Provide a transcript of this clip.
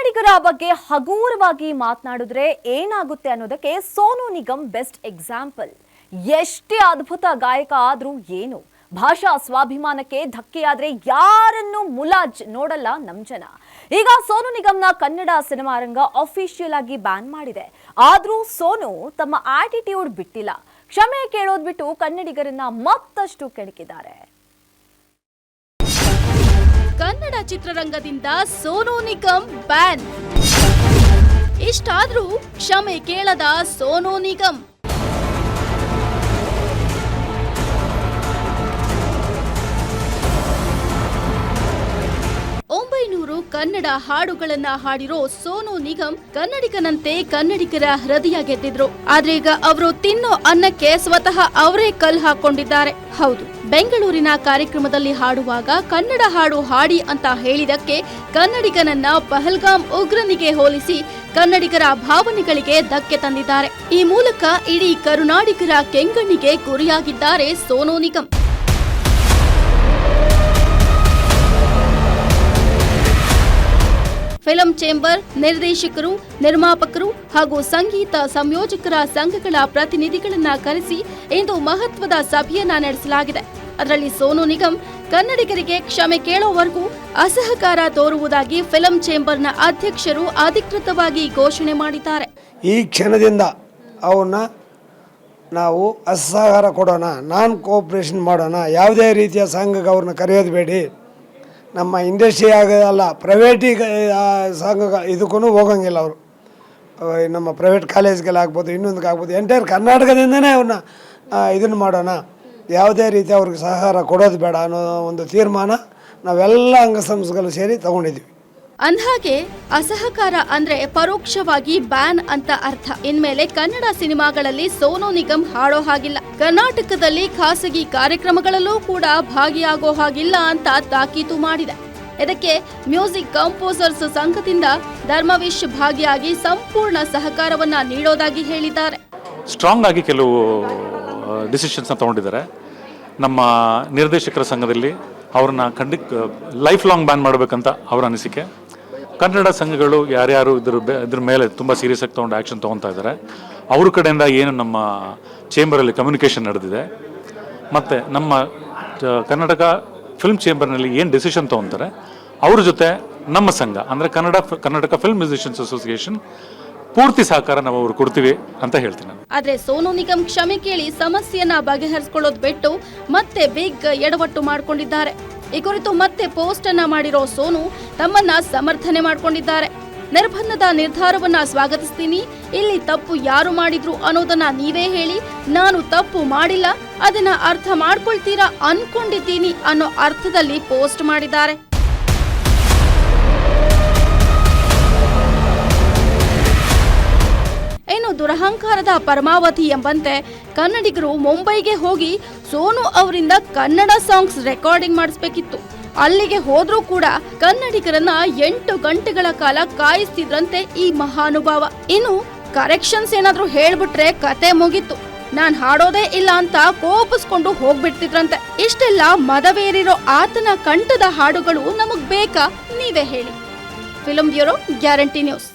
ಕನ್ನಡಿಗರ ಬಗ್ಗೆ ಹಗೂರವಾಗಿ ಮಾತನಾಡಿದ್ರೆ ಏನಾಗುತ್ತೆ ಅನ್ನೋದಕ್ಕೆ ಸೋನು ನಿಗಮ್ ಬೆಸ್ಟ್ ಎಕ್ಸಾಂಪಲ್. ಎಷ್ಟೇ ಅದ್ಭುತ ಗಾಯಕ ಆದ್ರೂ ಏನು, ಭಾಷಾ ಸ್ವಾಭಿಮಾನಕ್ಕೆ ಧಕ್ಕೆಯಾದ್ರೆ ಯಾರನ್ನು ಮುಲಾಜ್ ನೋಡಲ್ಲ ನಮ್ ಜನ. ಈಗ ಸೋನು ನಿಗಮ್ನ ಕನ್ನಡ ಸಿನಿಮಾ ರಂಗ ಅಫಿಷಿಯಲ್ ಆಗಿ ಬ್ಯಾನ್ ಮಾಡಿದೆ. ಆದ್ರೂ ಸೋನು ತಮ್ಮ ಆಟಿಟ್ಯೂಡ್ ಬಿಟ್ಟಿಲ್ಲ. ಕ್ಷಮೆ ಕೇಳೋದ್ ಬಿಟ್ಟು ಕನ್ನಡಿಗರನ್ನ ಮತ್ತಷ್ಟು ಕೆಣಕಿದ್ದಾರೆ. ಕನ್ನಡ ಚಿತ್ರರಂಗದಿಂದ ಸೋನು ನಿಗಮ್ ಬ್ಯಾನ್. ಇಷ್ಟಾದ್ರೂ ಕ್ಷಮೆ ಕೇಳದ ಸೋನು ನಿಗಮ್. ಕನ್ನಡ ಹಾಡುಗಳನ್ನ ಹಾಡಿರೋ ಸೋನು ನಿಗಮ್ ಕನ್ನಡಿಗನಂತೆ ಕನ್ನಡಿಗರ ಹೃದಯ ಗೆದ್ದಿದ್ರು. ಆದ್ರೆ ಈಗ ಅವರು ತಿನ್ನೋ ಅನ್ನಕ್ಕೆ ಸ್ವತಃ ಅವರೇ ಕಲ್ಲು ಹಾಕೊಂಡಿದ್ದಾರೆ. ಹೌದು, ಬೆಂಗಳೂರಿನ ಕಾರ್ಯಕ್ರಮದಲ್ಲಿ ಹಾಡುವಾಗ ಕನ್ನಡ ಹಾಡು ಹಾಡಿ ಅಂತ ಹೇಳಿದಕ್ಕೆ ಕನ್ನಡಿಗನನ್ನ ಪಹಲ್ಗಾಮ್ ಉಗ್ರನಿಗೆ ಹೋಲಿಸಿ ಕನ್ನಡಿಗರ ಭಾವನೆಗಳಿಗೆ ಧಕ್ಕೆ ತಂದಿದ್ದಾರೆ. ಈ ಮೂಲಕ ಇಡೀ ಕರುನಾಡಿಗರ ಕೆಂಗಣ್ಣಿಗೆ ಗುರಿಯಾಗಿದ್ದಾರೆ ಸೋನು ನಿಗಮ್. ಫಿಲಂ ಚೇಂಬರ್ ನಿರ್ದೇಶಕರು, ನಿರ್ಮಾಪಕರು ಹಾಗೂ ಸಂಗೀತ ಸಂಯೋಜಕರ ಸಂಘಗಳ ಪ್ರತಿನಿಧಿಗಳನ್ನ ಕರೆಸಿ ಇಂದು ಮಹತ್ವದ ಸಭೆಯನ್ನ ನಡೆಸಲಾಗಿದೆ. ಅದರಲ್ಲಿ ಸೋನು ನಿಗಮ್ ಕನ್ನಡಿಗರಿಗೆ ಕ್ಷಮೆ ಕೇಳೋವರೆಗೂ ಅಸಹಕಾರ ತೋರುವುದಾಗಿ ಫಿಲಂ ಚೇಂಬರ್ನ ಅಧ್ಯಕ್ಷರು ಅಧಿಕೃತವಾಗಿ ಘೋಷಣೆ ಮಾಡಿದ್ದಾರೆ. ಈ ಕ್ಷಣದಿಂದ ಅವನ್ನ ನಾವು ಅಸಹಕಾರ ಕೊಡೋಣ, ನಾನ್ ಕೋಆಪರೇಷನ್ ಮಾಡೋಣ, ಯಾವುದೇ ರೀತಿಯ ಸಂಘಕ್ಕೆ ಅವ್ರನ್ನ ಕರೆಯೋದು ಬೇಡಿ. ನಮ್ಮ ಇಂಡಸ್ಟ್ರಿ ಆಗೋದಲ್ಲ, ಪ್ರೈವೇಟಿಗೆ ಸಂಘ ಇದಕ್ಕೂ ಹೋಗಂಗಿಲ್ಲ. ಅವರು ನಮ್ಮ ಪ್ರೈವೇಟ್ ಕಾಲೇಜ್ಗೆಲ್ಲ ಆಗ್ಬೋದು, ಇನ್ನೊಂದಕ್ಕೆ ಆಗ್ಬೋದು, ಎಂಟೈರ್ ಕರ್ನಾಟಕದಿಂದನೇ ಅವ್ರನ್ನ ಇದನ್ನು ಮಾಡೋಣ, ಯಾವುದೇ ರೀತಿ ಅವ್ರಿಗೆ ಸಹಕಾರ ಕೊಡೋದು ಬೇಡ ಅನ್ನೋ ಒಂದು ತೀರ್ಮಾನ ನಾವೆಲ್ಲ ಅಂಗಸಂಸ್ಥೆಗಳು ಸೇರಿ ತಗೊಂಡಿದ್ವಿ. ಅಂದ್ಹಾಗೆ ಅಸಹಕಾರ ಅಂದ್ರೆ ಪರೋಕ್ಷವಾಗಿ ಬ್ಯಾನ್ ಅಂತ ಅರ್ಥ. ಇನ್ಮೇಲೆ ಕನ್ನಡ ಸಿನಿಮಾಗಳಲ್ಲಿ ಸೋನು ನಿಗಮ್ ಹಾಡೋ ಹಾಗಿಲ್ಲ, ಕರ್ನಾಟಕದಲ್ಲಿ ಖಾಸಗಿ ಕಾರ್ಯಕ್ರಮಗಳಲ್ಲೂ ಕೂಡ ಭಾಗಿಯಾಗೋ ಹಾಗಿಲ್ಲ ಅಂತ ತಾಕೀತು ಮಾಡಿದೆ. ಇದಕ್ಕೆ ಮ್ಯೂಸಿಕ್ ಕಂಪೋಸರ್ಸ್ ಸಂಘದಿಂದ ಧರ್ಮವಿಶ್ ಭಾಗಿಯಾಗಿ ಸಂಪೂರ್ಣ ಸಹಕಾರವನ್ನ ನೀಡೋದಾಗಿ ಹೇಳಿದ್ದಾರೆ. ಸ್ಟ್ರಾಂಗ್ ಆಗಿ ಕೆಲವು ಡಿಸಿಷನ್ಸ್ ತಗೊಂಡಿದ್ದಾರೆ. ನಮ್ಮ ನಿರ್ದೇಶಕರ ಸಂಘದಲ್ಲಿ ಅವ್ರನ್ನ ಲೈಫ್ ಲಾಂಗ್ ಬ್ಯಾನ್ ಮಾಡಬೇಕಂತ ಅವರ ಅನಿಸಿಕೆ. ಕನ್ನಡ ಸಂಘಗಳು ಯಾರ್ಯಾರು ಇದ್ರ ಮೇಲೆ ತುಂಬ ಸೀರಿಯಸ್ ಆಗಿ ತೊಗೊಂಡು ಆ್ಯಕ್ಷನ್ ತೊಗೊತಾ ಇದ್ದಾರೆ. ಅವ್ರ ಕಡೆಯಿಂದ ಏನು ನಮ್ಮ ಚೇಂಬರಲ್ಲಿ ಕಮ್ಯುನಿಕೇಷನ್ ನಡೆದಿದೆ, ಮತ್ತು ನಮ್ಮ ಕರ್ನಾಟಕ ಫಿಲ್ಮ್ ಚೇಂಬರ್ನಲ್ಲಿ ಏನು ಡಿಸಿಷನ್ ತೊಗೊತಾರೆ ಅವ್ರ ಜೊತೆ ನಮ್ಮ ಸಂಘ ಅಂದರೆ ಕರ್ನಾಟಕ ಫಿಲ್ಮ್ ಮ್ಯೂಸಿಷಿಯನ್ಸ್ ಅಸೋಸಿಯೇಷನ್ ಪೂರ್ತಿ ಸಹಕಾರ ನಾವು ಅವ್ರು ಕೊಡ್ತೀವಿ ಅಂತ ಹೇಳ್ತೀನಿ. ಆದ್ರೆ ಸೋನು ನಿಗಮ್ ಕ್ಷಮೆ ಕೇಳಿ ಸಮಸ್ಯೆಯನ್ನ ಬಗೆಹರಿಸಿಕೊಳ್ಳೋದು ಬಿಟ್ಟು ಮತ್ತೆ ಬಿಗ್ ಎಡವಟ್ಟು ಮಾಡಿಕೊಂಡಿದ್ದಾರೆ. ಈ ಕುರಿತು ಮತ್ತೆ ಪೋಸ್ಟ್ ಅನ್ನ ಮಾಡಿರೋ ಸೋನು ತಮ್ಮನ್ನ ಸಮರ್ಥನೆ ಮಾಡಿಕೊಂಡಿದ್ದಾರೆ. ನಿರ್ಬಂಧದ ನಿರ್ಧಾರವನ್ನ ಸ್ವಾಗತಿಸ್ತೀನಿ, ಇಲ್ಲಿ ತಪ್ಪು ಯಾರು ಮಾಡಿದ್ರು ಅನ್ನೋದನ್ನ ನೀವೇ ಹೇಳಿ, ನಾನು ತಪ್ಪು ಮಾಡಿಲ್ಲ, ಅದನ್ನ ಅರ್ಥ ಮಾಡ್ಕೊಳ್ತೀರಾ ಅನ್ಕೊಂಡಿದ್ದೀನಿ ಅನ್ನೋ ಅರ್ಥದಲ್ಲಿ ಪೋಸ್ಟ್ ಮಾಡಿದ್ದಾರೆ. ಇನ್ನು ದುರಹಂಕಾರದ ಪರಮಾವಧಿ ಎಂಬಂತೆ ಕನ್ನಡಿಗರು ಮುಂಬೈಗೆ ಹೋಗಿ ಸೋನು ಅವರಿಂದ ಕನ್ನಡ ಸಾಂಗ್ಸ್ ರೆಕಾರ್ಡಿಂಗ್ ಮಾಡಿಸ್ಬೇಕಿತ್ತು. ಅಲ್ಲಿಗೆ ಹೋದ್ರೂ ಕೂಡ ಕನ್ನಡಿಗರನ್ನ 8 ಗಂಟೆಗಳ ಕಾಲ ಕಾಯಿಸ್ತಿದ್ರಂತೆ ಈ ಮಹಾನುಭಾವ. ಇನ್ನು ಕರೆಕ್ಷನ್ಸ್ ಏನಾದ್ರೂ ಹೇಳ್ಬಿಟ್ರೆ ಕತೆ ಮುಗಿತ್ತು, ನಾನ್ ಹಾಡೋದೇ ಇಲ್ಲ ಅಂತ ಕೋಪಿಸ್ಕೊಂಡು ಹೋಗ್ಬಿಡ್ತಿದ್ರಂತೆ. ಇಷ್ಟೆಲ್ಲ ಮದವೇರಿರೋ ಆತನ ಕಂಠದ ಹಾಡುಗಳು ನಮಗ್ ಬೇಕಾ? ನೀವೇ ಹೇಳಿ. Film bureau, guarantee news.